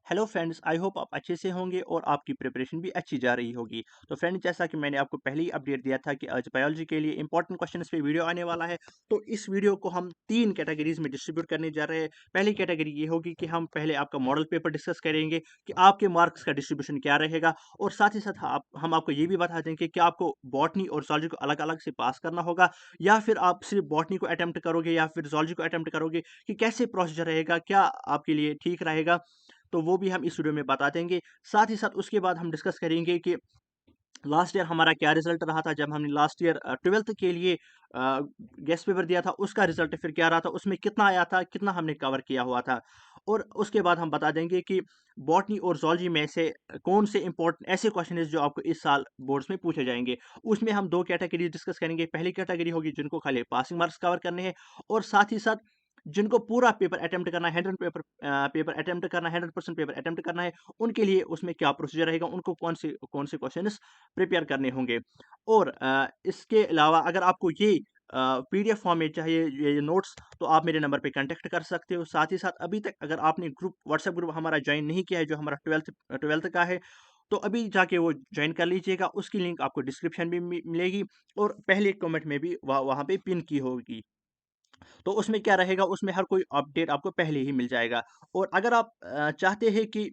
Hello friends, I hope आप अच्छे से होंगे और आपकी प्रिपरेशन भी अच्छी जा रही होगी। तो फ्रेंड्स, जैसा कि मैंने आपको पहले ही अपडेट दिया था कि आज बायोलॉजी के लिए इंपॉर्टेंट क्वेश्चंस पे वीडियो आने वाला है। तो इस वीडियो को हम 3 कैटेगरीज में डिस्ट्रीब्यूट करने जा रहे हैं। पहली कैटेगरी ये होगी कि हम पहले आपका मॉडल पेपर डिस्कस करेंगे कि आपके मार्क्स का डिस्ट्रीब्यूशन क्या रहेगा, और साथ ही साथ हम आपको ये भी बता देंगे कि आपको बॉटनी और ज़ूलॉजी को अलग-अलग से पास करना होगा, या फिर आप सिर्फ बॉटनी को अटेम्प्ट करोगे या फिर ज़ूलॉजी को अटेम्प्ट करोगे, कि कैसे प्रोसीजर रहेगा, क्या आपके लिए ठीक रहेगा। तो वो भी हम इस वीडियो में बता देंगे। साथ ही साथ उसके बाद हम डिस्कस करेंगे कि लास्ट ईयर हमारा क्या रिजल्ट रहा था, जब हमने लास्ट ईयर 12th के लिए गेस्ट पेपर दिया था, उसका रिजल्ट फिर क्या रहा था, उसमें कितना आया था, कितना हमने कवर किया हुआ था। और उसके बाद हम बता देंगे कि बॉटनी और ज़ूलॉजी में से कौन से इंपॉर्टेंट ऐसे क्वेश्चन है जो आपको इस साल बोर्ड्स में पूछे जाएंगे। उसमें हम 2 कैटेगरी डिस्कस करेंगे। पहली कैटेगरी होगी जिनको खाली पासिंग मार्क्स कवर करने हैं, और साथ ही साथ जिनको पूरा पेपर अटेम्प्ट करना है, 100 पेपर अटेम्प्ट करना है, 100% पेपर अटेम्प्ट करना है, उनके लिए उसमें क्या प्रोसीजर रहेगा, उनको कौन से क्वेश्चंस प्रिपेयर करने होंगे। और इसके अलावा अगर आपको ये पीडीएफ फॉर्म में चाहिए ये नोट्स, तो आप मेरे नंबर पे कांटेक्ट कर सकते हो। साथ ही साथ अभी तक अगर आपने व्हाट्सएप ग्रुप हमारा ज्वाइन नहीं किया है, जो हमारा ट्वेल्थ का है, तो अभी जाके वो ज्वाइन कर लीजिएगा। उसकी लिंक आपको डिस्क्रिप्शन में मिलेगी, और पहले कमेंट में भी वहाँ पे पिन की होगी। तो उसमें क्या रहेगा, उसमें हर कोई अपडेट आपको पहले ही मिल जाएगा। और अगर आप चाहते हैं कि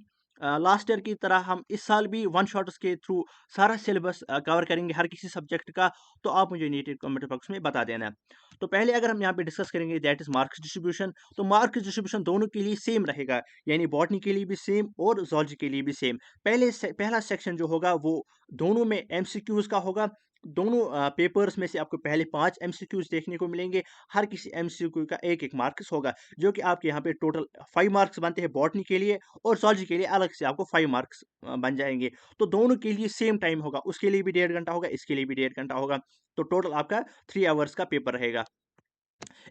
लास्ट ईयर की तरह हम इस साल भी वन शॉट्स के थ्रू सारा सिलेबस कवर करेंगे हर किसी सब्जेक्ट का, तो आप मुझे नीचे कमेंट बॉक्स में बता देना। तो पहले अगर हम यहाँ पे डिस्कस करेंगे दैट इज मार्क्स डिस्ट्रीब्यूशन, तो मार्क्स डिस्ट्रीब्यूशन दोनों के लिए सेम रहेगा, यानी बॉटनी के लिए भी सेम और ज़ूलॉजी के लिए भी सेम। पहला सेक्शन जो होगा वो दोनों में एमसीक्यूज का होगा। दोनों पेपर्स में से आपको पहले 5 एमसीक्यूज देखने को मिलेंगे। हर किसी एमसीक्यू का 1-1 मार्क्स होगा, जो कि आपके यहाँ पे टोटल 5 मार्क्स बनते हैं बॉटनी के लिए, और ज़ूलॉजी के लिए अलग से आपको 5 मार्क्स बन जाएँगे। तो दोनों के लिए सेम टाइम होगा, उसके लिए भी 1.5 घंटा होगा, इसके लिए भी 1.5 घंटा होगा। तो टोटल आपका 3 आवर्स का पेपर रहेगा।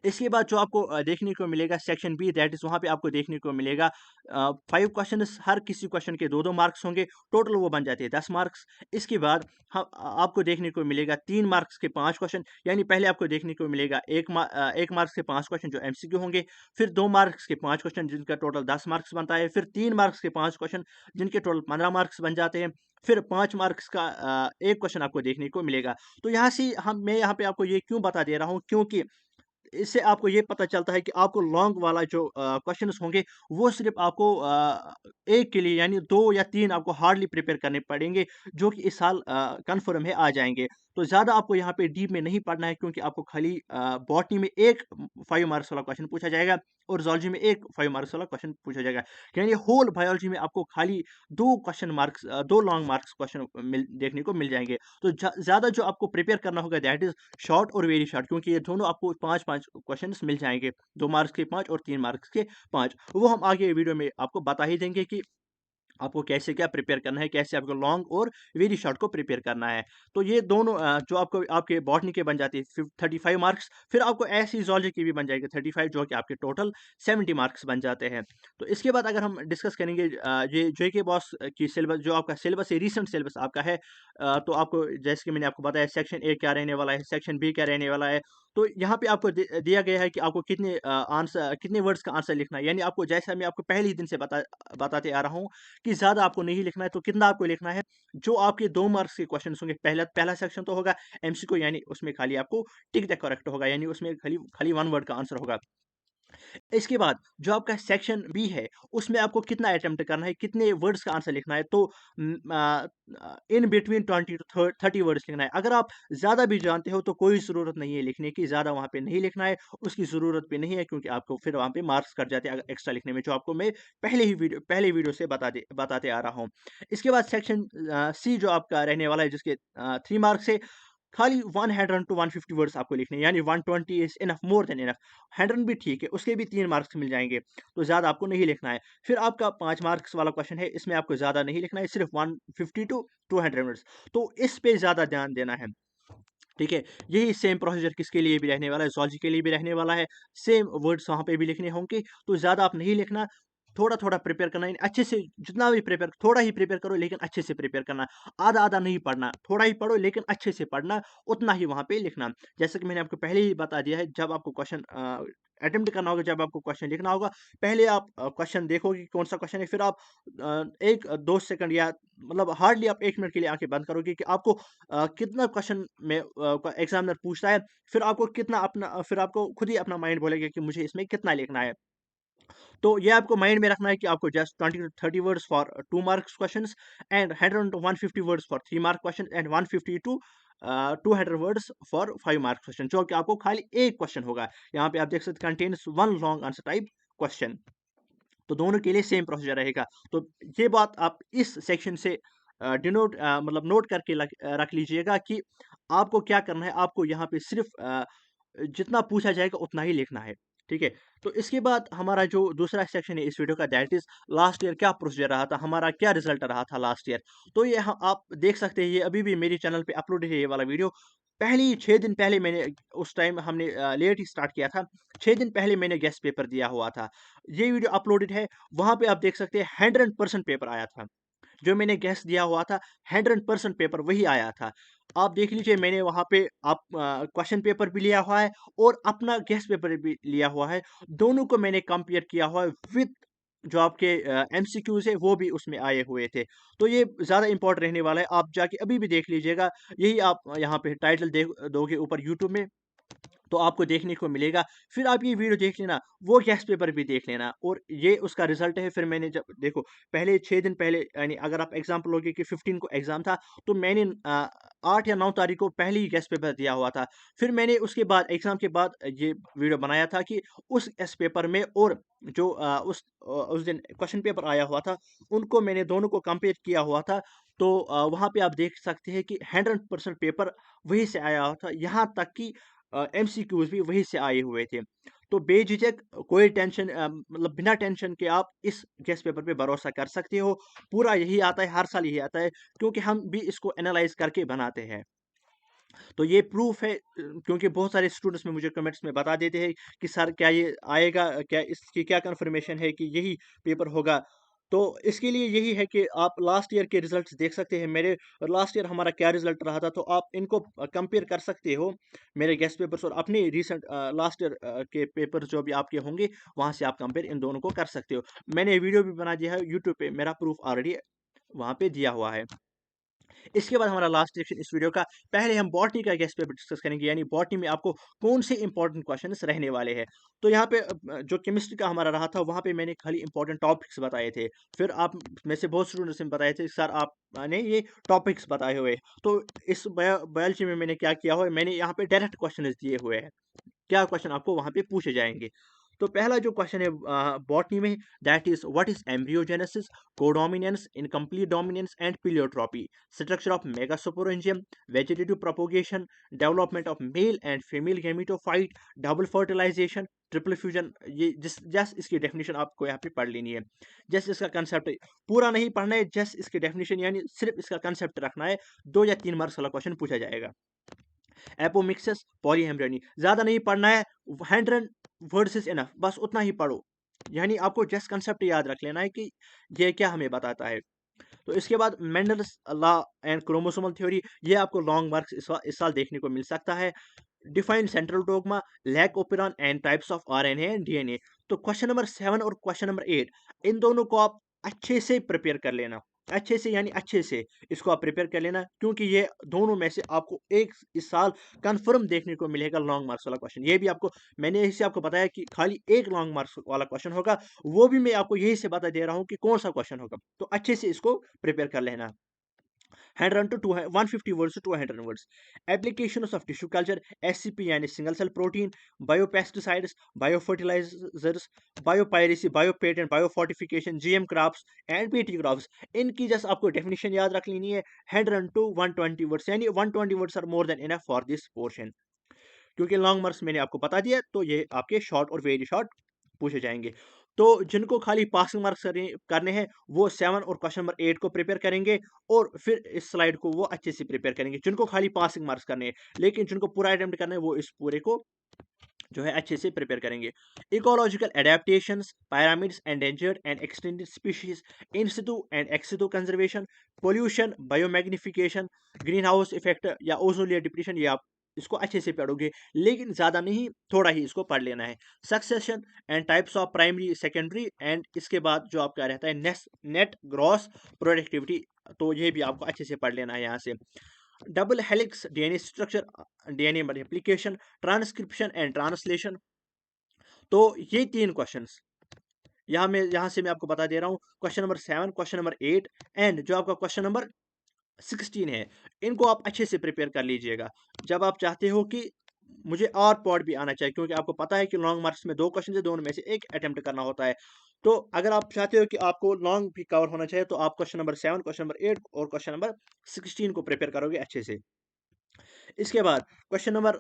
इसके बाद जो आपको देखने को मिलेगा सेक्शन बी, दैट इज़ वहाँ पे आपको देखने को मिलेगा 5 क्वेश्चंस, हर किसी क्वेश्चन के 2-2 मार्क्स होंगे, टोटल वो बन जाते हैं 10 मार्क्स। इसके बाद आपको देखने को मिलेगा 3 मार्क्स के 5 क्वेश्चन, यानी पहले आपको देखने को मिलेगा 1 मार्क्स के 5 क्वेश्चन जो एमसीक्यू होंगे, फिर 2 मार्क्स के 5 क्वेश्चन जिनका टोटल 10 मार्क्स बनता है, फिर 3 मार्क्स के 5 क्वेश्चन जिनके टोटल 15 मार्क्स बन जाते हैं, फिर 5 मार्क्स का 1 क्वेश्चन आपको देखने को मिलेगा। तो यहाँ से मैं यहाँ पे आपको ये क्यों बता दे रहा हूँ, क्योंकि इससे आपको ये पता चलता है कि आपको लॉन्ग वाला जो क्वेश्चंस होंगे, वो सिर्फ़ आपको 1 के लिए यानी 2 या 3 आपको हार्डली प्रिपेयर करने पड़ेंगे, जो कि इस साल कन्फर्म है आ जाएँगे। तो ज़्यादा आपको यहाँ पे डीप में नहीं पढ़ना है, क्योंकि आपको खाली बॉटनी में 1 5 मार्क्स वाला क्वेश्चन पूछा जाएगा, और ज़ूलॉजी में 1 5 मार्क्स वाला क्वेश्चन पूछा जाएगा। यानी होल बायोलॉजी में आपको खाली 2 लॉन्ग मार्क्स क्वेश्चन देखने को मिल जाएँगे। तो ज़्यादा जो आपको प्रिपेयर करना होगा दैट इज़ शॉर्ट और वेरी शॉर्ट, क्योंकि ये दोनों आपको 5-5 क्वेश्चंस मिल जाएँगे। 2 मार्क्स के 5 और 3 मार्क्स के 5। वो हम आगे वीडियो में आपको बता ही देंगे कि आपको कैसे क्या प्रिपेयर करना है, कैसे आपको लॉन्ग और वेरी शॉर्ट को प्रिपेयर करना है। तो ये दोनों जो आपको आपके बॉटनी के बन जाती है 35 मार्क्स, फिर आपको ऐसे ही ज़ूलॉजी की भी बन जाएगी 35, जो कि आपके टोटल 70 मार्क्स बन जाते हैं। तो इसके बाद अगर हम डिस्कस करेंगे ये जेके बॉस की सिलेबस, जो आपका सिलेबस है, रीसेंट सिलेबस आपका है, तो आपको जैसे कि मैंने आपको बताया सेक्शन ए क्या रहने वाला है, सेक्शन बी क्या रहने वाला है। तो यहाँ पे आपको दिया गया है कि आपको कितने वर्ड्स का आंसर लिखना है, यानी आपको जैसा मैं आपको पहले ही दिन से बताते आ रहा हूँ कि ज़्यादा आपको नहीं लिखना है, तो कितना आपको लिखना है, जो आपके 2 मार्क्स के क्वेश्चन्स होंगे, पहला पहला सेक्शन तो होगा एमसीक्यू, यानी उसमें खाली आपको टिक द करेक्ट होगा, यानी उसमें खाली खाली 1 वर्ड का आंसर होगा। इसके बाद जो आपका सेक्शन बी है, उसमें आपको कितना अटेम्प्ट करना है, कितने वर्ड्स का आंसर लिखना है, तो इन बिटवीन 20 टू 30 वर्ड्स लिखना है। अगर आप ज़्यादा भी जानते हो, तो कोई ज़रूरत नहीं है लिखने की, ज़्यादा वहाँ पे नहीं लिखना है, उसकी ज़रूरत भी नहीं है, क्योंकि आपको फिर वहाँ पे मार्क्स कट जाते हैं अगर एक्स्ट्रा लिखने में, जो आपको मैं पहले वीडियो से बताते आ रहा हूँ। इसके बाद सेक्शन सी जो आपका रहने वाला है, जिसके 3 मार्क्स है, खाली 100 टू 150 वर्ड्स आपको लिखने हैं, यानी 120 is enough, more than enough. 100 भी ठीक है, उसके भी 3 मार्क्स मिल जाएँगे, तो ज़्यादा आपको नहीं लिखना है। फिर आपका 5 मार्क्स वाला क्वेश्चन है, इसमें आपको ज़्यादा नहीं लिखना है, सिर्फ 150 टू 200 वर्ड्स, तो इस पे ज़्यादा ध्यान देना है। ठीक है? यही सेम प्रोसीजर किसके लिए भी रहने वाला है, ज़ूलॉजी के लिए भी रहने वाला है। सेम वर्ड्स वहाँ पे भी लिखने होंगे, तो ज़्यादा आप नहीं लिखना, थोड़ा-थोड़ा प्रिपेयर करना है, अच्छे से जितना भी प्रिपेयर, थोड़ा ही प्रिपेयर करो लेकिन अच्छे से प्रिपेयर करना। आधा-आधा नहीं पढ़ना, थोड़ा ही पढ़ो लेकिन अच्छे से पढ़ना, उतना ही वहाँ पे लिखना। जैसे कि मैंने आपको पहले ही बता दिया है, जब आपको क्वेश्चन अटेम्प्ट करना होगा, जब आपको क्वेश्चन लिखना होगा, पहले आप क्वेश्चन देखोगे कि कौन सा क्वेश्चन है, फिर आप 1-2 सेकंड या मतलब हार्डली आप 1 मिनट के लिए आंखें बंद करोगे कि आपको कितना क्वेश्चन में एग्जामिनर पूछता है, फिर आपको कितना अपना फिर आपको खुद ही अपना माइंड बोलेगा कि मुझे इसमें कितना लिखना है। तो ये आपको माइंड में रखना है कि आपको just 20 to 30 words for 2 marks questions and 100 to 150 words for 3 mark question and 150 to 200 words for 5 mark question, जो कि आपको खाली एक क्वेश्चन होगा। यहाँ पे आप देख सकते contains one long answer type question. तो दोनों के लिए सेम प्रोसीजर रहेगा। तो ये बात आप इस सेक्शन से डिनोट मतलब नोट करके रख लीजिएगा कि आपको क्या करना है। आपको यहाँ पे सिर्फ जितना पूछा जाएगा उतना ही लिखना है, ठीक है। तो इसके बाद हमारा जो दूसरा सेक्शन है इस वीडियो का, दैट इज लास्ट ईयर क्या प्रोसीजर रहा था, हमारा क्या रिजल्ट रहा था लास्ट ईयर। तो ये आप देख सकते हैं, ये अभी भी मेरे चैनल पे अपलोड है ये वाला वीडियो। पहली 6 दिन पहले मैंने, उस टाइम हमने लेट ही स्टार्ट किया था, 6 दिन पहले मैंने गेस्ट पेपर दिया हुआ था। ये वीडियो अपलोडेड है, वहां पे आप देख सकते हैं 100% पेपर आया था। जो मैंने गेस दिया हुआ था 100% पेपर वही आया था। आप देख लीजिए, मैंने वहाँ पे आप क्वेश्चन पेपर भी लिया हुआ है और अपना गेस पेपर भी लिया हुआ है। दोनों को मैंने कंपेयर किया हुआ है विद जो आपके एमसीक्यूज है वो भी उसमें आए हुए थे। तो ये ज़्यादा इंपॉर्टेंट रहने वाला है, आप जाके अभी भी देख लीजिएगा। यही आप यहाँ पे टाइटल देख दोगे ऊपर यूट्यूब में, तो आपको देखने को मिलेगा। फिर आप ये वीडियो देख लेना, वो गेस्ट पेपर भी देख लेना, और ये उसका रिजल्ट है। फिर मैंने जब देखो, पहले 6 दिन पहले, यानी अगर आप एग्जाम्पल लोगे कि 15 को एग्जाम था, तो मैंने 8 या 9 तारीख को पहले ही गेस्ट पेपर दिया हुआ था। फिर मैंने उसके बाद एग्जाम के बाद ये वीडियो बनाया था कि उस गेस्ट पेपर में और जो उस दिन क्वेश्चन पेपर आया हुआ था, उनको मैंने दोनों को कंपेयर किया हुआ था। तो वहाँ पे आप देख सकते हैं कि 100% पेपर वहीं से आया हुआ था, यहाँ तक कि एमसीक्यूज भी वहीं से आए हुए थे। तो बेझिझक, कोई टेंशन मतलब बिना टेंशन के आप इस गेस्ट पेपर पे भरोसा कर सकते हो। पूरा यही आता है, हर साल यही आता है, क्योंकि हम भी इसको एनालाइज करके बनाते हैं। तो ये प्रूफ है, क्योंकि बहुत सारे स्टूडेंट्स में मुझे कमेंट्स में बता देते हैं कि सर क्या ये आएगा, क्या इसकी क्या कंफर्मेशन है कि यही पेपर होगा। तो इसके लिए यही है कि आप लास्ट ईयर के रिजल्ट्स देख सकते हैं मेरे, और लास्ट ईयर हमारा क्या रिजल्ट रहा था, तो आप इनको कंपेयर कर सकते हो, मेरे गेस्ट पेपर्स और अपने रिसेंट लास्ट ईयर के पेपर्स जो भी आपके होंगे, वहां से आप कंपेयर इन दोनों को कर सकते हो। मैंने वीडियो भी बना दिया है यूट्यूब पे, मेरा प्रूफ ऑलरेडी वहां पे दिया हुआ है। इसके बाद हमारा लास्ट सेक्शन इस वीडियो का, पहले हम बॉटनी का गेस्ट पेपर डिस्कस करेंगे, यानी बॉटनी में आपको कौन से इंपॉर्टेंट क्वेश्चंस रहने वाले हैं। तो यहाँ पे जो केमिस्ट्री का हमारा रहा था, वहाँ पे मैंने खाली इंपॉर्टेंट टॉपिक्स बताए थे। फिर आप में से बहुत स्टूडेंट्स ने बताए थे सर आपने ये टॉपिक्स बताए हुए। तो इस बायोलॉजी में मैंने क्या किया हुआ है, मैंने यहाँ पे डायरेक्ट क्वेश्चन दिए हुए हैं, क्या क्वेश्चन आपको वहां पे पूछे जाएंगे। तो पहला जो क्वेश्चन है बॉटनी में, that is what is embryogenesis, codominance, incomplete dominance and pleiotropy, structure of megasporangium, vegetative propagation, development of male and female gametophyte, double fertilization, triple fusion. ये जस्ट इसकी डेफिनेशन आपको यहाँ पे पढ़ लेनी है। जस्ट इसका कंसेप्ट पूरा नहीं पढ़ना है, जस्ट इसकी डेफिनेशन यानी सिर्फ इसका कंसेप्ट रखना है। 2 या 3 मार्क्स वाला क्वेश्चन पूछा जाएगा। एपोमिक्सिस, पॉलीहेम्ब्रेनी, ज़्यादा नहीं पढ़ना है, 100 वर्ड्स इज इनफ, बस उतना ही पढ़ो। यानी आपको जस्ट कंसेप्ट याद रख लेना है कि ये क्या हमें बताता है। तो इसके बाद Mendel's law and chromosomal theory, ये आपको लॉन्ग मार्क्स इस साल देखने को मिल सकता है। Define central dogma, lac operon and types of RNA and DNA. तो क्वेश्चन नंबर 7 और क्वेश्चन नंबर 8, इन दोनों को आप अच्छे से प्रिपेयर कर लेना। अच्छे से यानी अच्छे से इसको आप प्रिपेयर कर लेना, क्योंकि ये दोनों में से आपको एक इस साल कंफर्म देखने को मिलेगा लॉन्ग मार्क्स वाला क्वेश्चन। ये भी आपको मैंने यही से आपको बताया कि खाली एक लॉन्ग मार्क्स वाला क्वेश्चन होगा, वो भी मैं आपको यही से बता दे रहा हूँ कि कौन सा क्वेश्चन होगा। तो अच्छे से इसको प्रिपेयर कर लेना। 100 to 150 words to 200 words. Applications of tissue culture, SCP यानी single cell protein, biopesticides, biofertilizers, biopiracy, biopatent, biofortification, GM crops and PT crops. इनकी जस्ट आपको डेफिनेशन याद रख लेनी है। 100 to 120 words, यानी 120 words are more than enough for this portion. क्योंकि long marks मैंने आपको बता दिया, तो ये आपके शॉर्ट और वेरी शॉर्ट पूछे जाएंगे। तो जिनको खाली पासिंग मार्क्स करने हैं, वो 7 और क्वेश्चन नंबर 8 को प्रिपेयर करेंगे, और फिर इस स्लाइड को वो अच्छे से प्रिपेयर करेंगे, जिनको खाली पासिंग मार्क्स करने हैं। लेकिन जिनको पूरा अटेम्प्ट करना है, वो इस पूरे को जो है अच्छे से प्रिपेयर करेंगे। Ecological adaptations, pyramids, endangered and extended species, in situ and ex situ conservation, pollution, biomagnification, greenhouse effect या ओजोन लेयर डिप्लीशन, ये आप इसको अच्छे से पढ़ोगे, लेकिन ज़्यादा नहीं, थोड़ा ही इसको पढ़ लेना है। Succession and types of primary secondary, and इसके बाद जो आपका रहता है नेट ग्रॉस प्रोडक्टिविटी, तो ये भी आपको अच्छे से पढ़ लेना है यहाँ से। Double helix DNA structure, DNA multiplication, transcription and translation. तो ये 3 क्वेश्चंस यहाँ से मैं आपको बता दे रहा हूँ। Question number 7, question number 8 and जो आपका क्वेश्चन नंबर 16 है, इनको आप अच्छे से प्रिपेयर कर लीजिएगा। जब आप चाहते हो कि मुझे और पॉड भी आना चाहिए, क्योंकि आपको पता है कि लॉन्ग मार्क्स में 2 क्वेश्चन है, दोनों में से एक अटेम्प्ट करना होता है। तो अगर आप चाहते हो कि आपको लॉन्ग भी कवर होना चाहिए, तो आप क्वेश्चन नंबर 7, क्वेश्चन नंबर 8 और क्वेश्चन नंबर 16 को प्रिपेयर करोगे अच्छे से। इसके बाद question number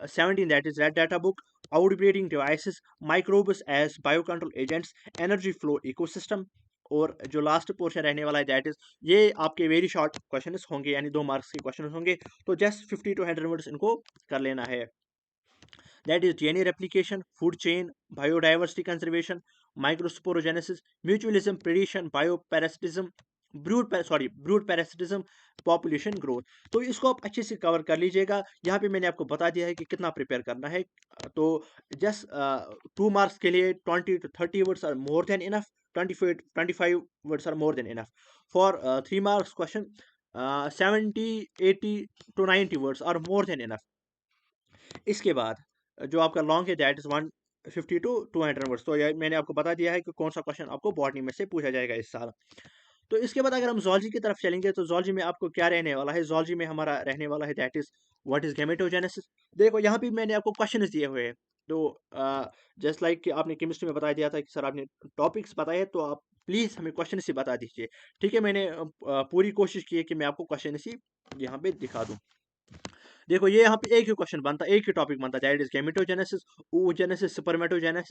17, that is red data book, outbreeding devices, microbes as biocontrol agents, energy flow ecosystem. और जो लास्ट पोर्शन रहने वाला है, दैट इज, ये आपके वेरी शॉर्ट क्वेश्चंस होंगे, यानी 2 मार्क्स के क्वेश्चन होंगे, तो जस्ट 50 to 100 वर्ड्स इनको कर लेना है। That is DNA replication, food chain, biodiversity conservation, microsporogenesis, mutualism, predation, bioparasitism, brood parasitism, population growth. तो इसको आप अच्छे से कवर कर लीजिएगा। यहाँ पे मैंने आपको बता दिया है कि कितना प्रिपेयर करना है। तो जस्ट 2 मार्क्स के लिए 20 to 30 words are more than enough, 25 words are more than enough. For 3 marks question 70, 80 to 90 words are more than enough. इसके बाद जो आपका लॉन्ग है, दैट इज 150 to 200 वर्ड्स। तो ये मैंने आपको बता दिया है कि कौन सा क्वेश्चन आपको बॉटनी में से पूछा जाएगा इस साल। तो इसके बाद अगर हम ज़ूलॉजी की तरफ चलेंगे, तो ज़ूलॉजी में आपको क्या रहने वाला है? ज़ूलॉजी में हमारा रहने वाला है, that is what is gametogenesis. देखो यहाँ पे मैंने आपको क्वेश्चंस दिए हुए हैं। तो जस्ट लाइक कि आपने केमिस्ट्री में बताया दिया था कि सर आपने टॉपिक्स बताए, तो आप प्लीज़ हमें क्वेश्चन ही बता दीजिए। ठीक है, मैंने पूरी कोशिश की है कि मैं आपको क्वेश्चन ही यहाँ पे दिखा दूँ। देखो ये यहाँ पे एक ही क्वेश्चन बनता, एक ही टॉपिक बनता, दैट इज गेमेटोजेनेसिस, oogenesis,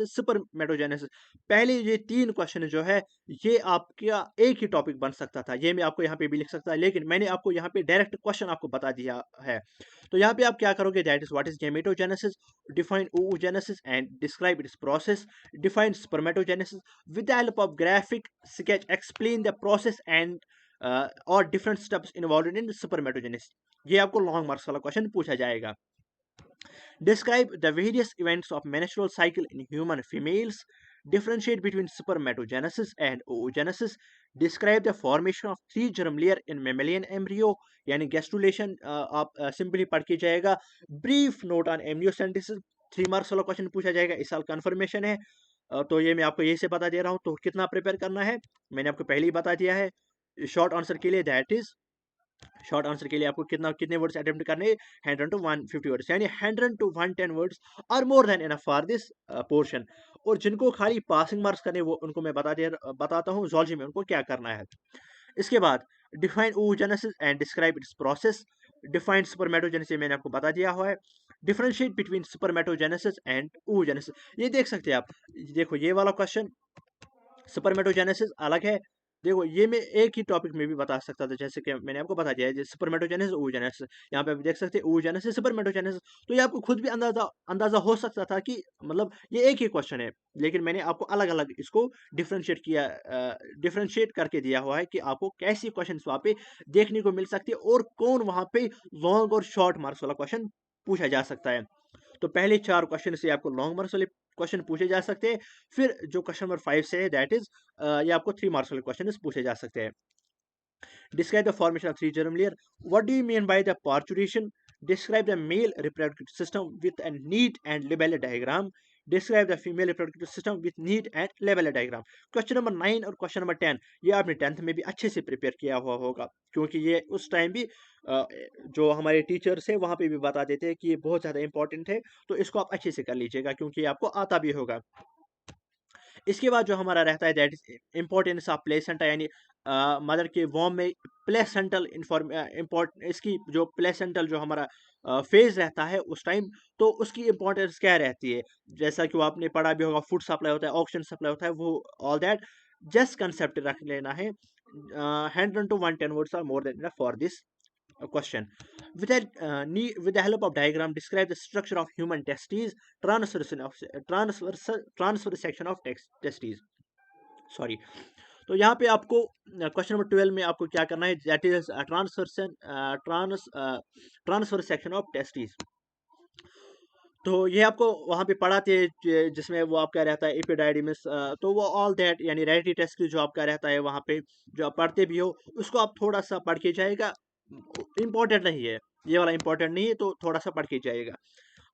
सुपरमेटोजेनेसिस। पहले ये 3 क्वेश्चन जो है, ये आपका एक ही टॉपिक बन सकता था। ये मैं आपको यहाँ पे भी लिख सकता, लेकिन मैंने आपको यहाँ पे डायरेक्ट क्वेश्चन आपको बता दिया है। तो यहाँ पे आप क्या करोगे, that is what is gametogenesis, define oogenesis and describe its process, define spermatogenesis, with the help of graphic sketch explain the process and और different steps involved in spermatogenesis. ये आपको लॉन्ग मार्क्स वाला क्वेश्चन पूछा जाएगा। Describe the various events of menstrual cycle in human females. Differentiate between spermatogenesis and oogenesis. Describe the formation of 3 germ layer in mammalian embryo, यानी gastrulation आप simply पढ़ के जाएगा। Brief note on amniocentesis, 3 marks वाला question पूछा जाएगा, इस साल कन्फर्मेशन है। तो ये मैं आपको यही से बता दे रहा हूँ। तो कितना प्रिपेयर करना है मैंने आपको पहले ही बता दिया है। शॉर्ट आंसर के लिए, दैट इज, शॉर्ट आंसर के लिए आपको कितने वर्ड्स अटेम्प्ट करने, 100 to 150 वर्ड्स, यानी 100 to 110 words are more than enough for this portion. और जिनको खाली पासिंग मार्क्स करने, वो उनको मैं बताता हूँ ज़ूलॉजी में उनको क्या करना है। इसके बाद define oogenesis and describe its process, define spermatogenesis मैंने आपको बता दिया हुआ है। Differentiate between spermatogenesis and oogenesis, ये देख सकते हैं आप। देखो ये वाला क्वेश्चन, स्पर्मेटोजेनेसिस अलग है। देखो ये मैं एक ही टॉपिक में भी बता सकता था, जैसे कि मैंने आपको बता दिया है, जैसे स्पर्मेटोजेनेसिस, oogenesis। यहाँ पे आप देख सकते हैं oogenesis, स्पर्मेटोजेनेसिस। तो ये आपको खुद भी अंदाजा अंदाजा हो सकता था कि मतलब ये एक ही क्वेश्चन है, लेकिन मैंने आपको अलग अलग इसको डिफरेंशिएट किया, डिफरेंशिएट करके दिया हुआ है कि आपको कैसी क्वेश्चन वहाँ पे देखने को मिल सकती है, और कौन वहाँ पे लॉन्ग और शॉर्ट मार्क्स वाला क्वेश्चन पूछा जा सकता है। तो पहले 4 क्वेश्चन से आपको लॉन्ग मार्क्स वाले क्वेश्चन पूछे जा सकते हैं। फिर जो क्वेश्चन नंबर 5 से है, दैट इज, ये आपको 3 मार्क्स वाले क्वेश्चन पूछे जा सकते हैं। Describe the formation of 3 germ layer. What do you mean by the parturition? Describe the male reproductive system with a neat and labelled diagram. Describe the female reproductive system with neat and labelled diagram. Question number 9 और question number 10 ये आपने 10th में भी अच्छे से prepare किया हुआ होगा, क्योंकि ये उस टाइम भी जो हमारे टीचर्स है वहाँ पे भी बता देते हैं कि ये बहुत ज़्यादा इंपॉर्टेंट है। तो इसको आप अच्छे से कर लीजिएगा, क्योंकि ये आपको आता भी होगा। इसके बाद जो हमारा रहता है, that is importance of placenta, यानी मदर के वॉम में प्लेसेंटल इसकी जो प्लेसेंटल जो हमारा फेज रहता है उस टाइम, तो उसकी इंपॉर्टेंस क्या रहती है। जैसा कि वो आपने पढ़ा भी होगा, फूड सप्लाई होता है, ऑक्सीजन सप्लाई होता है, वो ऑल दैट जस्ट कंसेप्ट रख लेना है। 100 to 110 words are more than for this question. With the help of diagram, describe the structure of human testes, transfer section of testes. Sorry. तो यहाँ पे आपको क्वेश्चन नंबर 12 में आपको क्या करना है, that is transfer section of testis. तो ये आपको वहाँ पे पढ़ाते हैं जिसमें वो आपका रहता है एपिडाइडिमिस, तो वो ऑल दैट यानी रेडिटी टेस्ट जो आपका रहता है वहाँ पे जो आप पढ़ते भी हो उसको आप थोड़ा सा पढ़ के जाएगा। इम्पोर्टेंट नहीं है, ये वाला इम्पोर्टेंट नहीं है, तो थोड़ा सा पढ़ के जाएगा।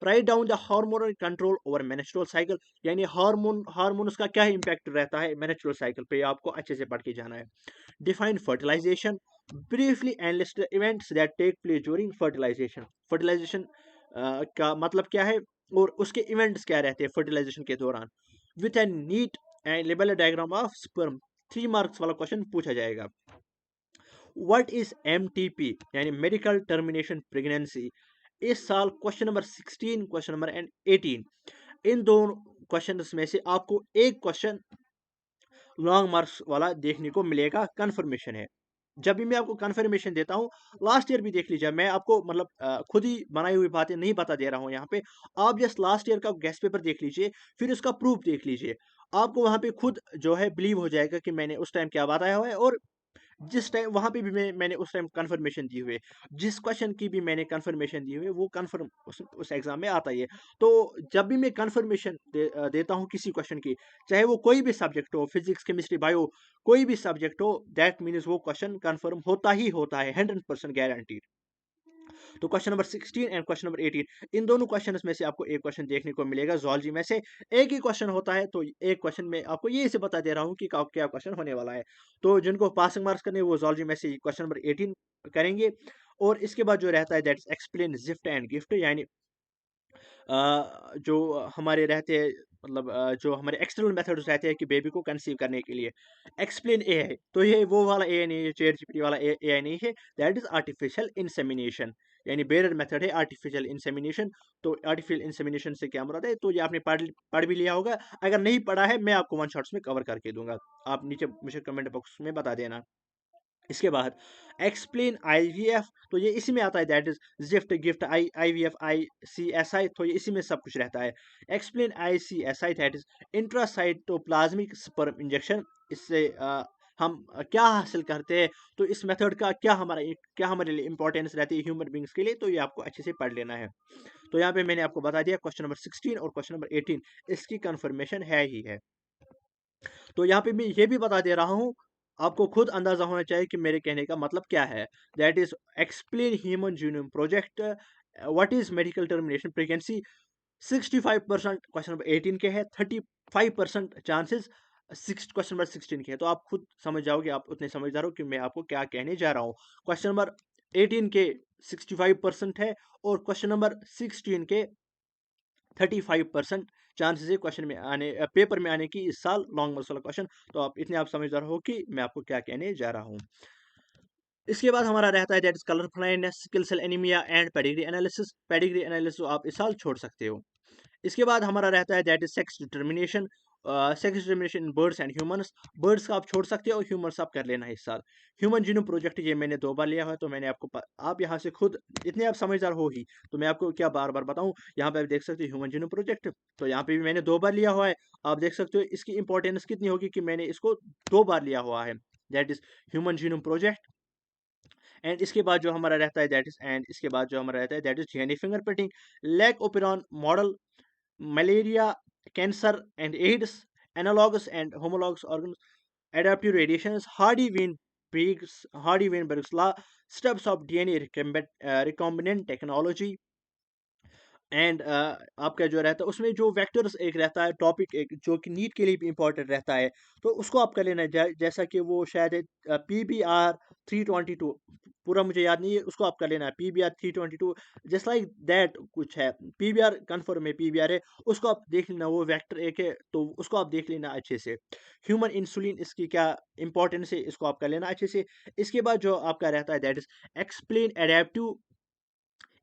Write down the hormonal control over menstrual cycle, यानी हार्मोन्स का क्या इम्पैक्ट रहता है मेंस्ट्रुअल साइकिल पे, आपको अच्छे से पढ़ के जाना है। Define fertilization, briefly and list events that take place during fertilization. Fertilization का मतलब क्या है और उसके इवेंट्स क्या रहते हैं फर्टिलाइजेशन के दौरान। With A neat and label diagram of sperm, 3 marks वाला क्वेश्चन पूछा जाएगा। व्हाट इज MTP यानी मेडिकल टर्मिनेशन प्रेगनेंसी। इस साल क्वेश्चन नंबर 16, क्वेश्चन नंबर 18, इन दोनों क्वेश्चन में से आपको एक क्वेश्चन लॉन्ग मार्क्स वाला देखने को मिलेगा, कंफर्मेशन है। जब भी मैं आपको कंफर्मेशन देता हूँ, लास्ट ईयर भी देख लीजिए, मैं आपको मतलब खुद ही बनाई हुई बातें नहीं बता दे रहा हूँ यहाँ पे। आप जस्ट लास्ट ईयर का गेस्ट पेपर देख लीजिए, फिर उसका प्रूफ देख लीजिए, आपको वहाँ पे खुद जो है बिलीव हो जाएगा कि मैंने उस टाइम क्या बताया हुआ है, और जिस टाइम वहाँ पे भी मैंने उस टाइम कंफर्मेशन दी हुई है, जिस क्वेश्चन की भी मैंने कंफर्मेशन दी हुई है वो कंफर्म उस एग्जाम में आता ही है। तो जब भी मैं कंफर्मेशन देता हूँ किसी क्वेश्चन की, चाहे वो कोई भी सब्जेक्ट हो, फिजिक्स, केमिस्ट्री, बायो, कोई भी सब्जेक्ट हो, दैट मीन्स वो क्वेश्चन कंफर्म होता ही होता है, 100% गारंटीड। तो question number 16 and question number 18, इन दोनों क्वेश्चन में से आपको एक क्वेश्चन देखने को मिलेगा जूलॉजी में से। एक ही क्वेश्चन होता है, तो एक क्वेश्चन में आपको ये से बता दे रहा हूँ कि क्या क्वेश्चन होने वाला है। तो जिनको पासिंग मार्क्स करने वो जूलॉजी में से क्वेश्चन नंबर 18 करेंगे। और इसके बाद जो रहता है that is explain gift and gift, यानी जो हमारे रहते हैं, मतलब जो हमारे एक्सटर्नल मेथड्स रहते हैं कि बेबी को कंसीव करने के लिए। एक्सप्लेन AI, तो ये वो वाला AI नहीं है, चैट जीपीटी वाला AI नहीं है, दैट इज आर्टिफिशियल इंसेमिनेशन, यानी बेरर मेथड है आर्टिफिशियल इंसेमिनेशन। तो आर्टिफिशियल इंसेमिनेशन से क्या मुराद है, तो ये आपने पढ़ भी लिया होगा। अगर नहीं पढ़ा है, मैं आपको वन शॉट्स में कवर करके दूंगा, आप नीचे मुझे कमेंट बॉक्स में बता देना। इसके बाद एक्सप्लेन IVF, तो ये इसी में आता है, that is gift, gift, IVF, ICSI, तो ये इसी में सब कुछ रहता है। Explain ICSI, that is intracytoplasmic sperm injection. इससे हम क्या हासिल करते हैं, तो इस मेथड का क्या हमारे लिए इंपॉर्टेंस रहती है ह्यूमन बींग्स के लिए, तो ये आपको अच्छे से पढ़ लेना है। तो यहाँ पे मैंने आपको बता दिया क्वेश्चन नंबर 16 और क्वेश्चन नंबर 18 इसकी कंफर्मेशन है ही है। तो यहाँ पे मैं ये भी बता दे रहा हूँ, आपको खुद अंदाजा होना चाहिए कि मेरे कहने का मतलब क्या है। That is explain human genome project, what is medical termination pregnancy. 65% question number 18 के है, 35% चांसेस क्वेश्चन नंबर 16 के है। तो आप खुद समझ जाओगे, आप उतने समझदार हो कि मैं आपको क्या कहने जा रहा हूँ। क्वेश्चन नंबर 18 के 65% है, और क्वेश्चन नंबर 16 के 35% चांसेस है क्वेश्चन में आने, पेपर में आने की इस साल लॉन्ग मार्क्स वाला क्वेश्चन। तो आप इतने आप समझदार हो कि मैं आपको क्या कहने जा रहा हूँ। इसके बाद हमारा रहता है that is colour blindness, sickle cell anaemia and pedigree analysis. Pedigree analysis आप इस साल छोड़ सकते हो। इसके बाद हमारा रहता है that is sex determination, sex determination in birds and humans. Birds का आप छोड़ सकते हो और ह्यूमंस आप कर लेना है इस साल। ह्यूमन जीनोम प्रोजेक्ट ये मैंने 2 बार लिया हुआ है, तो मैंने आप यहाँ से खुद इतने आप समझदार हो ही, तो मैं आपको क्या बार बार बताऊँ। यहाँ पे आप देख सकते हो ह्यूमन जीनोम प्रोजेक्ट, तो यहाँ पे भी मैंने 2 बार लिया हुआ है। आप देख सकते हो इसकी इंपॉर्टेंस कितनी होगी कि मैंने इसको 2 बार लिया हुआ है, that is human genome project. And इसके बाद जो हमारा रहता है दैट इज एंड इसके बाद जो हमारा रहता है that is DNA fingerprinting, lac operon model, malaria, cancer and AIDS, analogs and homologs organs, adaptive radiations, Hardy-Weinberg's law, steps of DNA recombinant technology, and आपका जो रहता है उसमें जो वेक्टर्स एक रहता है टॉपिक एक जो कि नीट के लिए भी इंपॉर्टेंट रहता है, तो उसको आप कर लेना है। जैसा कि वो शायद है PBR 322, पूरा मुझे याद नहीं है, उसको आप कर लेना है PBR 322, जस्ट लाइक दैट कुछ है। PBR कन्फर्म है, PBR है, उसको आप देख लेना, वो वेक्टर एक है, तो उसको आप देख लेना अच्छे से। ह्यूमन इंसुलिन, इसकी क्या इंपॉर्टेंस है, इसको आप कर लेना अच्छे से। इसके बाद जो आपका रहता है that is explain adaptive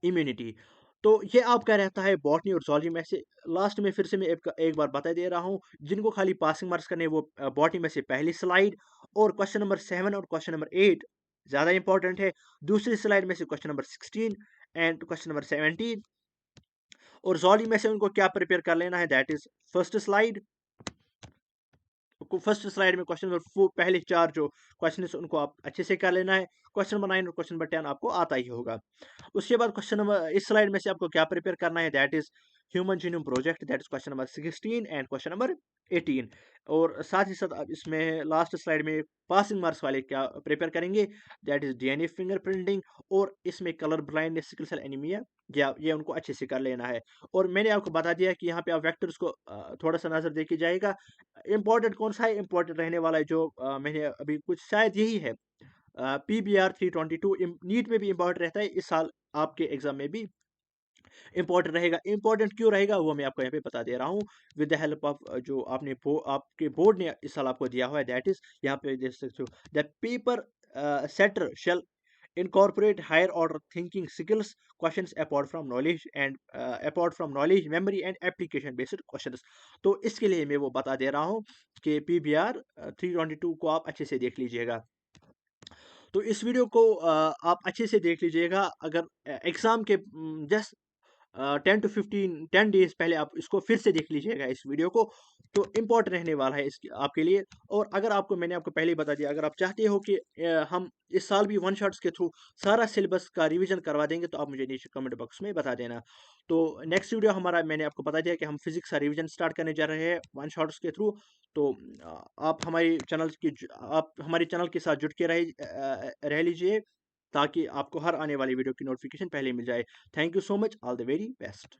immunity, तो ये आपका रहता है बॉटनी और zoology में से। लास्ट में फिर से मैं एक बार बता दे रहा हूँ, जिनको खाली पासिंग मार्क्स करने वो बॉटनी में से पहली स्लाइड और क्वेश्चन नंबर 7 और क्वेश्चन नंबर 8 ज़्यादा इंपॉर्टेंट है। दूसरी स्लाइड में से question number 16 and question number 17, और zoology में से उनको क्या प्रिपेयर कर लेना है, दैट इज फर्स्ट स्लाइड में क्वेश्चन नंबर पहले 4 जो क्वेश्चन है उनको आप अच्छे से कर लेना है। क्वेश्चन नंबर 9 और क्वेश्चन नंबर 10 आपको आता ही होगा। उसके बाद क्वेश्चन नंबर इस स्लाइड में से आपको क्या प्रिपेयर करना है, that is human genome project, that is question number 16 and question number 18। और साथ ही साथ आप इसमें लास्ट स्लाइड में पासिंग मार्क्स वाले क्या प्रिपेयर करेंगे, दैट इज डीएनए फिंगरप्रिंटिंग, और इसमें colour blindness, sickle cell anaemia, या ये उनको अच्छे से कर लेना है। और मैंने आपको बता दिया कि यहाँ पे आप वेक्टर्स को थोड़ा सा नजर देके जाएगा। इंपॉर्टेंट कौन सा है, इंपॉर्टेंट रहने वाला है जो मैंने अभी कुछ शायद यही है, PBR 322 नीट में भी इंपॉर्टेंट रहता है, इस साल आपके एग्जाम में भी इंपॉर्टेंट रहेगा। इंपॉर्टेंट क्यों रहेगा वो मैं आपको यहाँ पे बता दे रहा हूँ, विद द हेल्प ऑफ जो आपके बोर्ड ने इस साल आपको दिया हुआ है, दैट इज यहाँ पे देख सकते हो, the paper setter shall incorporate higher order thinking skills questions apart from knowledge memory and application based questions। तो इसके लिए मैं वो बता दे रहा हूँ कि PBR 322 को आप अच्छे से देख लीजिएगा। तो इस वीडियो को आप अच्छे से देख लीजिएगा। अगर एग्जाम के जस्ट 10 डेज पहले आप इसको फिर से देख लीजिएगा इस वीडियो को, तो इम्पोर्टेंट रहने वाला है इसके आपके लिए। और अगर आपको, मैंने आपको पहले ही बता दिया, अगर आप चाहते हो कि हम इस साल भी वन शॉट्स के थ्रू सारा सिलेबस का रिवीजन करवा देंगे, तो आप मुझे नीचे कमेंट बॉक्स में बता देना। तो नेक्स्ट वीडियो हमारा, मैंने आपको बता दिया कि हम फिजिक्स का रिवीजन स्टार्ट करने जा रहे हैं वन शॉट्स के थ्रू। तो आप हमारे चैनल के साथ जुड़ के रह लीजिए, ताकि आपको हर आने वाली वीडियो की नोटिफिकेशन पहले मिल जाए। Thank you so much, all the very best.